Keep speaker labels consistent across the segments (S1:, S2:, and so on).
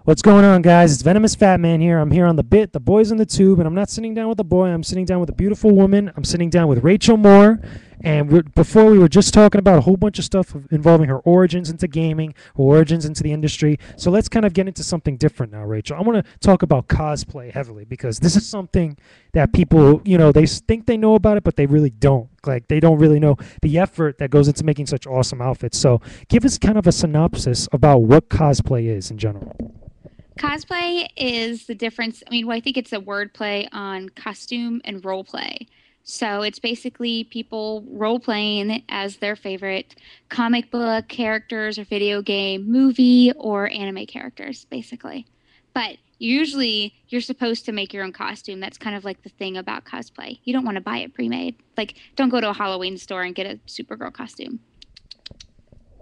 S1: What's going on, guys? It's Venomous Fat Man here. I'm here on the BITT, the boys in the tube, and I'm not sitting down with a boy. I'm sitting down with a beautiful woman. I'm sitting down with Raychul Moore. And before we were just talking about a whole bunch of stuff involving her origins into gaming, her origins into the industry. So let's kind of get into something different now, Rachel. I want to talk about cosplay heavily because this is something that people, they think they know about it, but they really don't. Like, they don't really know the effort that goes into making such awesome outfits. So give us kind of a synopsis about what cosplay is in general.
S2: Cosplay is the difference. I think it's a word play on costume and role play. So it's basically people role playing as their favorite comic book characters or video game, movie, or anime characters, basically. But usually you're supposed to make your own costume. That's kind of like the thing about cosplay. You don't want to buy it pre-made. Like, don't go to a Halloween store and get a Supergirl costume.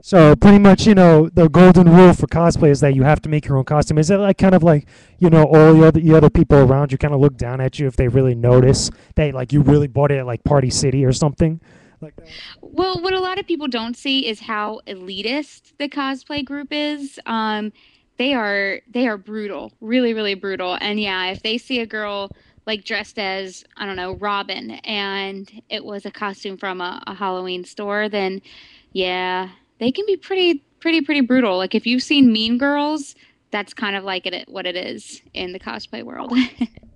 S1: So pretty much, the golden rule for cosplay is that you have to make your own costume. Is it like kind of like, all the other people around you kind of look down at you if they really notice that like you really bought it at like Party City or something like that?
S2: Well, what a lot of people don't see is how elitist the cosplay group is. They are brutal, really, really brutal. And yeah, if they see a girl like dressed as, I don't know, Robin, and it was a costume from a Halloween store, then yeah, they can be pretty brutal. Like if you've seen Mean Girls, that's kind of like what it is in the cosplay world.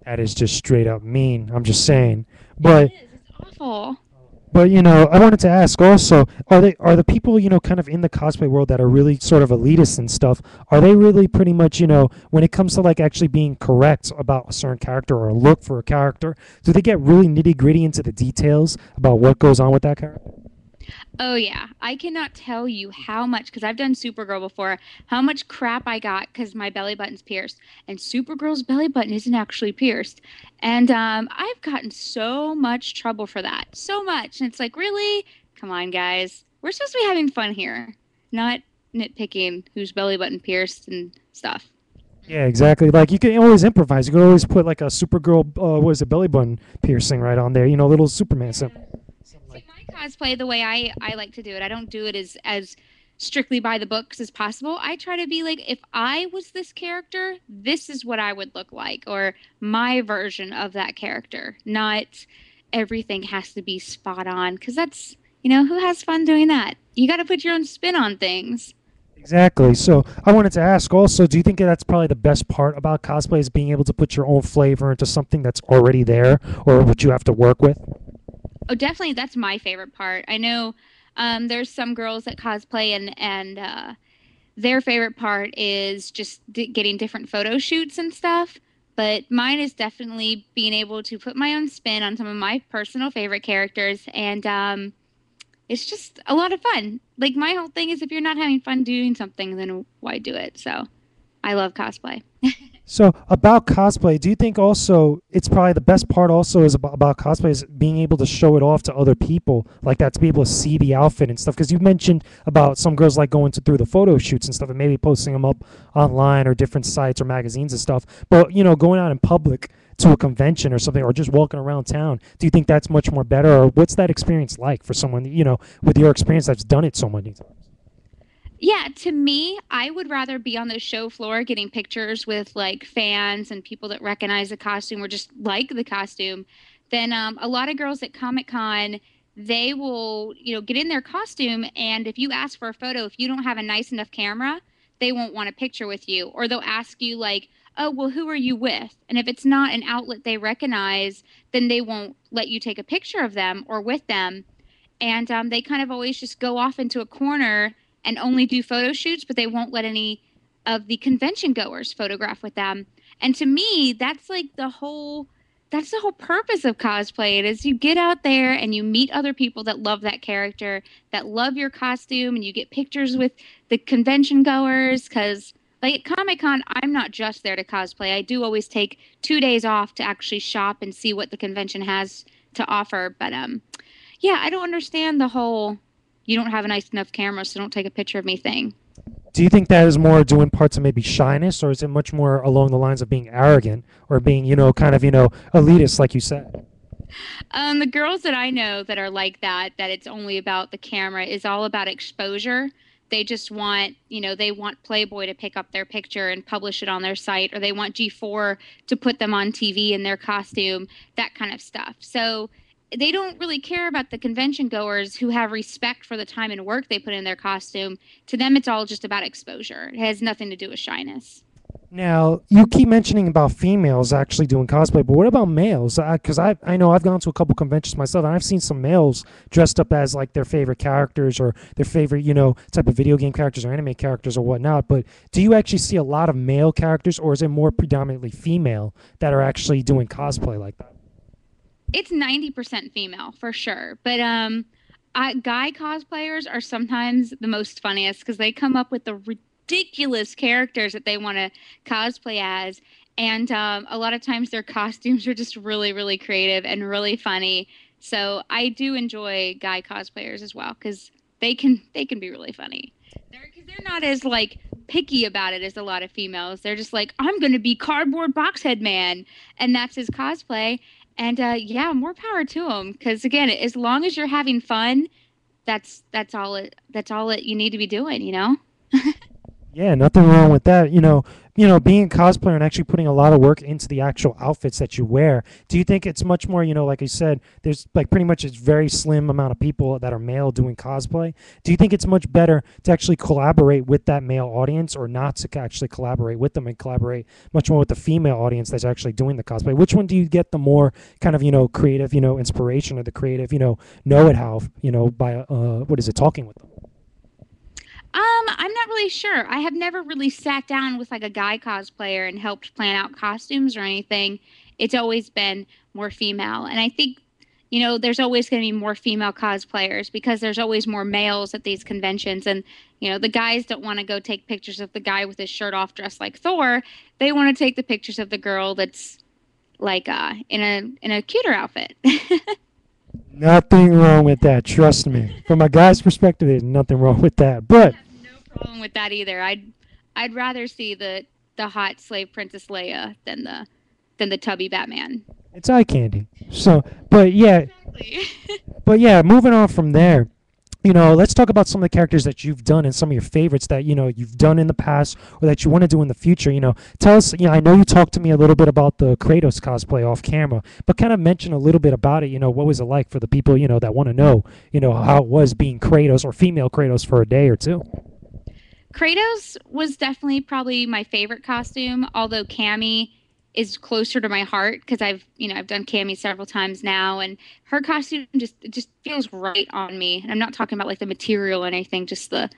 S1: That is just straight up mean. I'm just saying.
S2: It
S1: But
S2: is. It's awful.
S1: But I wanted to ask also, are the people kind of in the cosplay world that are really sort of elitist and stuff? Are they really pretty much when it comes to like actually being correct about a certain character or a look for a character? Do they get really nitty gritty into the details about what goes on with that character?
S2: Oh yeah, I cannot tell you how much because I've done Supergirl before. How much crap I got because my belly button's pierced, and Supergirl's belly button isn't actually pierced, and I've gotten so much trouble for that, so much. And it's like, really, come on, guys, we're supposed to be having fun here, not nitpicking whose belly button pierced and stuff.
S1: Yeah, exactly. Like you can always improvise. You can always put like a Supergirl, what is it, belly button piercing right on there. Little Superman
S2: Yeah.
S1: something
S2: See,
S1: like.
S2: my cosplay, the way I like to do it, I don't do it as strictly by the books as possible. I try to be like, if I was this character, this is what I would look like, or my version of that character. Not everything has to be spot on, because who has fun doing that? You got to put your own spin on things.
S1: Exactly. So I wanted to ask also, do you think that's probably the best part about cosplay is being able to put your own flavor into something that's already there or what you have to work with?
S2: Oh, definitely, that's my favorite part. I know there's some girls that cosplay and their favorite part is just getting different photo shoots and stuff. But mine is definitely being able to put my own spin on some of my personal favorite characters, and it's just a lot of fun. Like my whole thing is, if you're not having fun doing something, then why do it? So I love cosplay.
S1: So about cosplay, do you think also it's probably the best part also is about cosplay is being able to show it off to other people like that to be able to see the outfit and stuff? Because you mentioned about some girls like going through the photo shoots and stuff and maybe posting them up online or different sites or magazines and stuff. But going out in public to a convention or something or just walking around town, do you think that's much more better or what's that experience like for someone with your experience that's done it so many times?
S2: Yeah, to me, I would rather be on the show floor getting pictures with like fans and people that recognize the costume or just like the costume than a lot of girls at Comic Con. They will, get in their costume, and if you ask for a photo, if you don't have a nice enough camera, they won't want a picture with you. Or they'll ask you, like, oh, well, who are you with? And if it's not an outlet they recognize, then they won't let you take a picture of them or with them. And they kind of always just go off into a corner and only do photo shoots, but they won't let any of the convention goers photograph with them. And to me, that's the whole purpose of cosplay. It is you get out there and you meet other people that love that character, that love your costume, and you get pictures with the convention goers. Because like at Comic Con, I'm not just there to cosplay. I do always take 2 days off to actually shop and see what the convention has to offer. But yeah, I don't understand the whole "you don't have a nice enough camera, so don't take a picture of me" thing.
S1: Do you think that is more doing parts of maybe shyness, or is it much more along the lines of being arrogant or being, kind of, elitist, like you said?
S2: The girls that I know that are like that, that it's only about the camera, is all about exposure. They just want, they want Playboy to pick up their picture and publish it on their site, or they want G4 to put them on TV in their costume, that kind of stuff. So they don't really care about the convention goers who have respect for the time and work they put in their costume. To them, it's all just about exposure. It has nothing to do with shyness.
S1: Now, you keep mentioning about females actually doing cosplay, but what about males? Because I know I've gone to a couple conventions myself, and I've seen some males dressed up as like their favorite characters or their favorite, type of video game characters or anime characters or whatnot. But do you actually see a lot of male characters, or is it more predominantly female that are actually doing cosplay like that?
S2: It's 90% female for sure. But guy cosplayers are sometimes the most funniest because they come up with the ridiculous characters that they want to cosplay as. And a lot of times their costumes are just really, really creative and really funny. So I do enjoy guy cosplayers as well because they can be really funny. They're not as like picky about it as a lot of females. They're just like, I'm going to be cardboard boxhead man, and that's his cosplay. And yeah, more power to them. Because again, as long as you're having fun, that's all it you need to be doing.
S1: Yeah, nothing wrong with that. Being a cosplayer and actually putting a lot of work into the actual outfits that you wear. Do you think it's much more, like I said, there's like pretty much a very slim amount of people that are male doing cosplay. Do you think it's much better to actually collaborate with that male audience or not to actually collaborate with them and collaborate much more with the female audience that's actually doing the cosplay? Which one do you get the more kind of, creative, inspiration or the creative, know it how, by, what is it, talking with them?
S2: I'm not really sure. I have never really sat down with like a guy cosplayer and helped plan out costumes or anything. It's always been more female. And I think, there's always going to be more female cosplayers because there's always more males at these conventions. And, the guys don't want to go take pictures of the guy with his shirt off dressed like Thor. They want to take the pictures of the girl that's like in a cuter outfit.
S1: Nothing wrong with that. Trust me. From a guy's perspective, there's nothing wrong with that.
S2: I
S1: But
S2: have no problem with that either. I'd rather see the hot slave Princess Leia than the tubby Batman.
S1: it's eye candy. So, but yeah,
S2: Exactly.
S1: moving on from there. Let's talk about some of the characters that you've done and some of your favorites that you've done in the past or that you want to do in the future. Tell us. I know you talked to me a little bit about the Kratos cosplay off camera, but kind of mention a little bit about it. What was it like for the people that want to know, how it was being Kratos or female Kratos for a day or two.
S2: Kratos was definitely probably my favorite costume, although Cammy is closer to my heart because I've done Cammy several times now, and her costume just feels right on me. And I'm not talking about like the material or anything, just the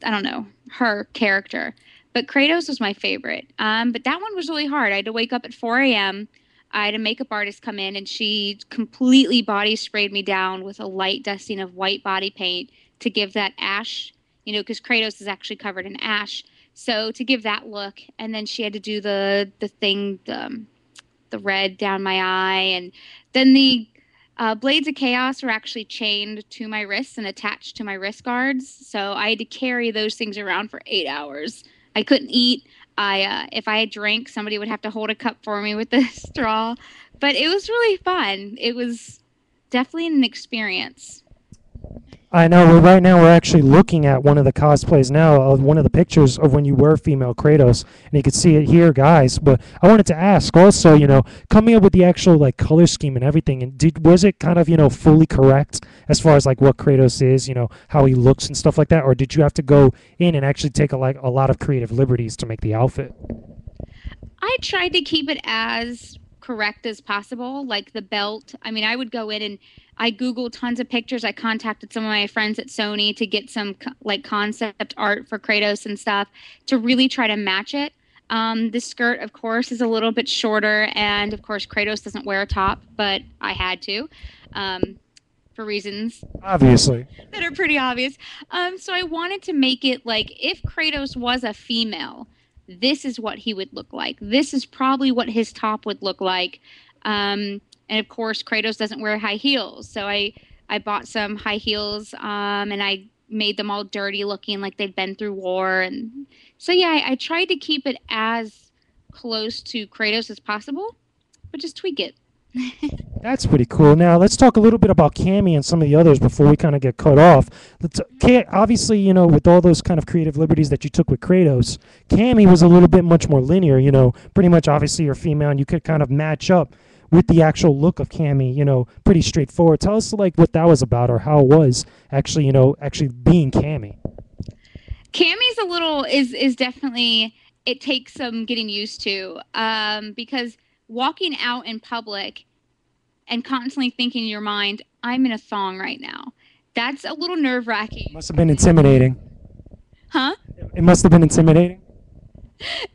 S2: I don't know, her character. But Kratos was my favorite. But that one was really hard. I had to wake up at 4 a.m. I had a makeup artist come in, and she completely body sprayed me down with a light dusting of white body paint to give that ash, because Kratos is actually covered in ash. So to give that look, and then she had to do the red down my eye, and then the blades of chaos were actually chained to my wrists and attached to my wrist guards. So I had to carry those things around for 8 hours. I couldn't eat. If I had drank, somebody would have to hold a cup for me with a straw. But it was really fun. It was definitely an experience.
S1: I know. Well, right now we're actually looking at one of the cosplays now of one of the pictures of when you were female Kratos, and you can see it here, guys. But I wanted to ask also, coming up with the actual like color scheme and everything, and was it kind of fully correct as far as like what Kratos is, how he looks and stuff like that, or did you have to go in and actually take a lot of creative liberties to make the outfit?
S2: I tried to keep it as correct as possible, like the belt. I mean, I would go in and I Googled tons of pictures. I contacted some of my friends at Sony to get some like concept art for Kratos and stuff to really try to match it. The skirt, of course, is a little bit shorter, and of course, Kratos doesn't wear a top, but I had to. For reasons
S1: Obviously.
S2: that are pretty obvious. So I wanted to make it like if Kratos was a female, this is what he would look like. This is probably what his top would look like. And of course, Kratos doesn't wear high heels. So I bought some high heels and I made them all dirty looking like they'd been through war. And so, yeah, I tried to keep it as close to Kratos as possible, but just tweak it.
S1: That's pretty cool. Now let's talk a little bit about Cammy and some of the others before we kind of get cut off. Obviously, with all those kind of creative liberties that you took with Kratos, Cammy was a little bit much more linear. Pretty much obviously you're female and you could kind of match up with the actual look of Cammy. Pretty straightforward. Tell us like what that was about or how it was actually, actually being Cammy.
S2: Cammy's a little is definitely, it takes some getting used to, because walking out in public and constantly thinking in your mind, I'm in a thong right now. That's a little nerve-wracking.
S1: Must have been intimidating.
S2: Huh?
S1: It must have been intimidating.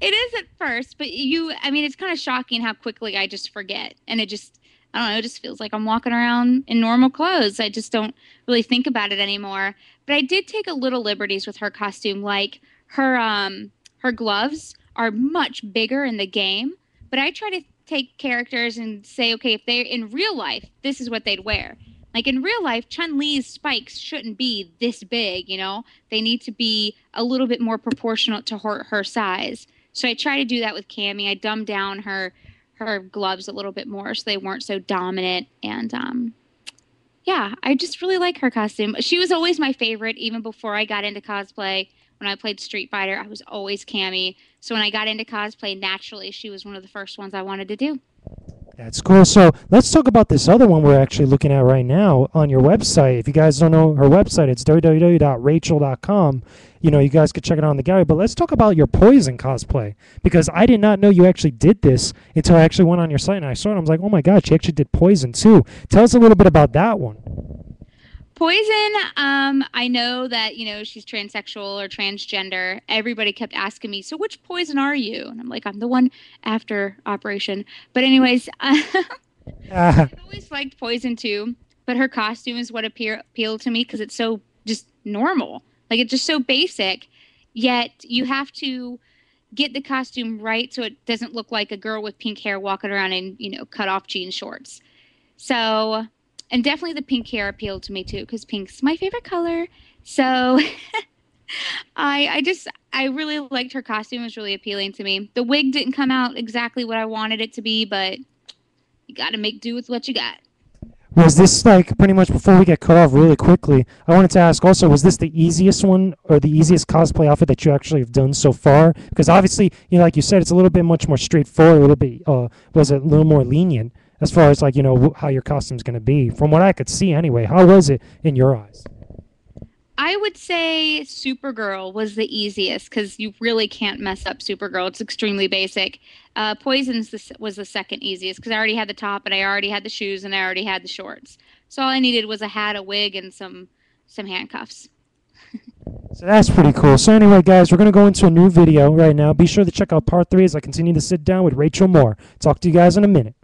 S2: It is at first, but I mean, it's kind of shocking how quickly I just forget. And I don't know, it just feels like I'm walking around in normal clothes. I just don't really think about it anymore. But I did take a little liberties with her costume. Like her gloves are much bigger in the game, but I try to take characters and say, okay, if they're in real life, this is what they'd wear. Like in real life, Chun-Li's spikes shouldn't be this big, They need to be a little bit more proportional to her size. So I try to do that with Cammy. I dumbed down her gloves a little bit more so they weren't so dominant. And yeah, I just really like her costume. She was always my favorite, even before I got into cosplay. When I played Street Fighter, I was always Cammy. So when I got into cosplay, naturally, she was one of the first ones I wanted to do.
S1: That's cool. So let's talk about this other one we're actually looking at right now on your website. If you guys don't know her website, it's www.raychul.com. You guys could check it out in the gallery. But let's talk about your Poison cosplay, because I did not know you actually did this until I actually went on your site and I saw it. I was like, oh my God, she actually did Poison too. Tell us a little bit about that one.
S2: Poison, I know that, she's transsexual or transgender. Everybody kept asking me, so which Poison are you? And I'm like, I'm the one after operation. But anyways, I've always liked Poison too, but her costume is what appealed to me because it's so just normal. Like, it's just so basic, yet you have to get the costume right so it doesn't look like a girl with pink hair walking around in, cut off jean shorts. So... And definitely the pink hair appealed to me too, because pink's my favorite color. So I really liked her costume. It was really appealing to me. The wig didn't come out exactly what I wanted it to be, but you got to make do with what you got.
S1: Was this like pretty much before we get cut off really quickly? I wanted to ask also, was this the easiest one or the easiest cosplay outfit that you actually have done so far? Because obviously, like you said, it's a little bit much more straightforward, a little bit, was it a little more lenient as far as like, how your costume's going to be? From what I could see anyway, how was it in your eyes?
S2: I would say Supergirl was the easiest because you really can't mess up Supergirl. It's extremely basic. Poison's was the second easiest because I already had the top and I already had the shoes and I already had the shorts. So all I needed was a hat, a wig, and some handcuffs.
S1: So that's pretty cool. So anyway, guys, we're going to go into a new video right now. Be sure to check out part 3 as I continue to sit down with Raychul Moore. Talk to you guys in a minute.